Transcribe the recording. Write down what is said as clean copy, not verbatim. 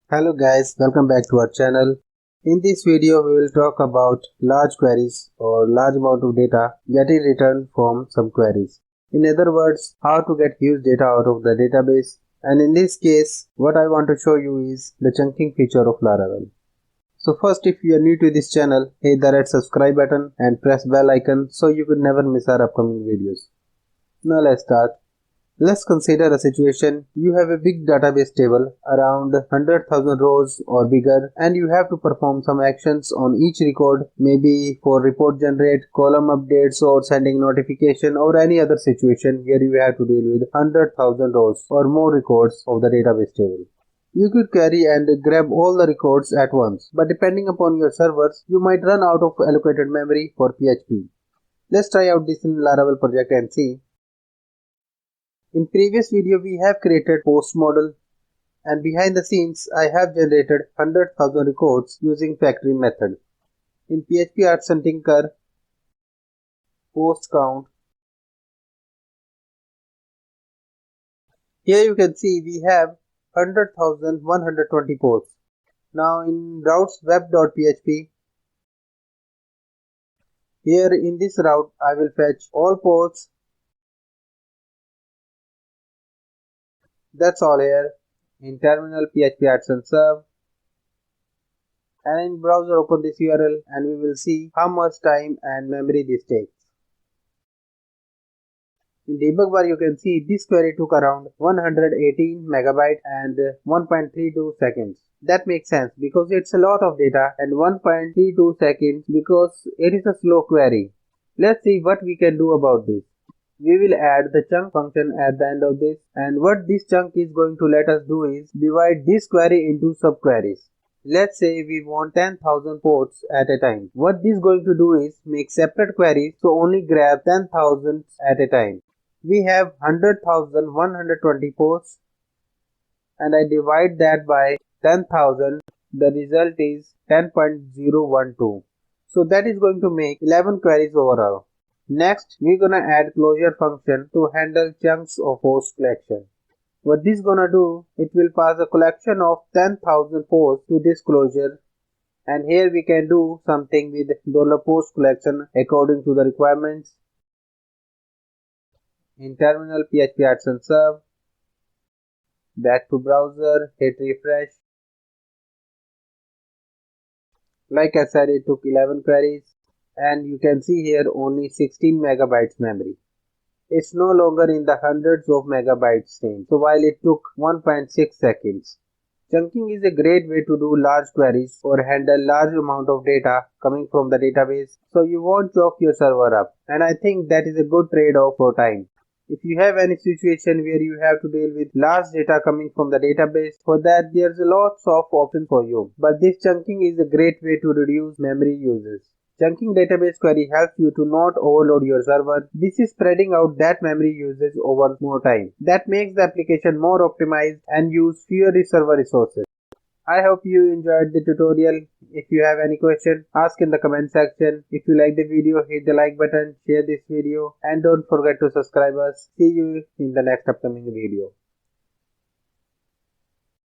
Hello guys, welcome back to our channel. In this video we will talk about large queries or large amount of data getting returned from some queries. In other words, how to get huge data out of the database, and in this case what I want to show you is the chunking feature of Laravel. So first, if you are new to this channel, hit the red subscribe button and press bell icon so you could never miss our upcoming videos. Now let's start. Let's consider a situation. You have a big database table around 100,000 rows or bigger, and you have to perform some actions on each record, maybe for report generate, column updates, or sending notification, or any other situation where you have to deal with 100,000 rows or more records of the database table. You could query and grab all the records at once, but depending upon your servers, you might run out of allocated memory for PHP. Let's try out this in Laravel project and see. In previous video we have created post model, and behind the scenes I have generated 100,000 records using factory method. In PHP 𝗟𝗿𝗃𝗃 post count, here you can see we have 100,120 posts. Now in routes web.php, here in this route I will fetch all posts. That's all here. In terminal PHP 𝗟𝗿𝗃𝗃, and in browser open this URL and we will see how much time and memory this takes. In debug bar you can see this query took around 118 megabytes and 1.32 seconds. That makes sense because it's a lot of data, and 1.32 seconds because it is a slow query. Let's see what we can do about this. We will add the chunk function at the end of this, and what this chunk is going to let us do is divide this query into subqueries. Let's say we want 10,000 ports at a time. What this is going to do is make separate queries, so only grab 10,000 at a time. We have 100,120 ports, and I divide that by 10,000. The result is 10.012. So that is going to make 11 queries overall. Next, we're gonna add closure function to handle chunks of post collection. What this gonna do, it will pass a collection of 10,000 posts to this closure, and here we can do something with $post collection according to the requirements. In terminal PHP 𝗟𝗿𝗃𝗃, back to browser, hit refresh. Like I said, it took 11 queries, and you can see here only 16 megabytes memory. It's no longer in the hundreds of megabytes range, so while it took 1.6 seconds. Chunking is a great way to do large queries or handle large amount of data coming from the database, so you won't choke your server up, and I think that is a good trade-off for time. If you have any situation where you have to deal with large data coming from the database, for that there's lots of options for you, but this chunking is a great way to reduce memory uses. Chunking database query helps you to not overload your server. This is spreading out that memory usage over more time. That makes the application more optimized and use fewer server resources. I hope you enjoyed the tutorial. If you have any question, ask in the comment section. If you like the video, hit the like button, share this video, and don't forget to subscribe us. See you in the next upcoming video.